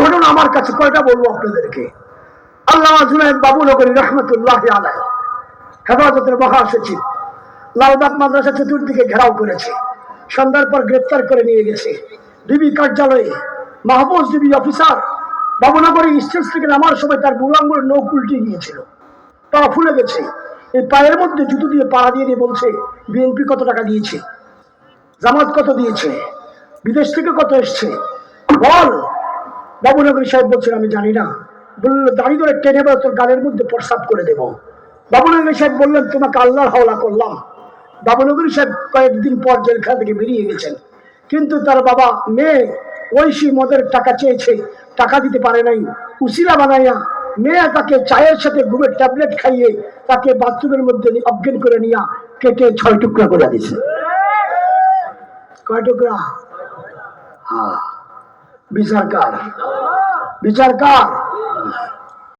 ঘটনা আমার কাছে কয়টা বলবো আপনাদেরকে। আল্লামা জুনায়েদ বাবুনগরী রহমতুল্লাহ আলাইহি হেফাজতের মহাসচিব লালবাগ মাদ্রাসা চতুর্দিকে ঘেরাও করেছে, সন্ধ্যার পর গ্রেপ্তার করে নিয়ে গেছে ডিবি কার্যালয়ে। Mahfuz DB officer Babunagari stage থেকে নামার সময় তার বুড়ো আঙ্গুলের নখ উল্টে গিয়েছিল, পা ফুলে গেছে। এই পায়ের মধ্যে জুতো দিয়ে পাড়া দিয়ে দিয়ে বলছে, বিএনপি কত টাকা দিয়েছে, জামাত কত দিয়েছে, বিদেশ থেকে কত এসছে বল। বাবুনগরী সাহেব বলছেন আমি জানি না। বললো দাঁড়িয়ে ধরে টেনে বেড়ে তোর গালের মধ্যে প্রস্রাব করে দেবো। বাবুনগরী সাহেব বললেন তোমাকে আল্লাহর হাওলা করলাম। বাবুনগরী সাহেব কয়েকদিন পর জেলখানা থেকে বেরিয়ে গেছেন, কিন্তু তার বাবা মেয়ে ঐশী মদের টাকা চেয়েছে, টাকা দিতে পারে নাই। উসিলা বানাইয়া মেয়ে তাকে চায়ের সাথে ঘুমের ট্যাবলেট খাইয়ে তাকে বাথরুমের মধ্যে অজ্ঞান করে নিয়ে কেটে 6 টুকরা করে দিয়েছে। কয় টুকরা? হ্যাঁ, বিচার কার? বিচার কার?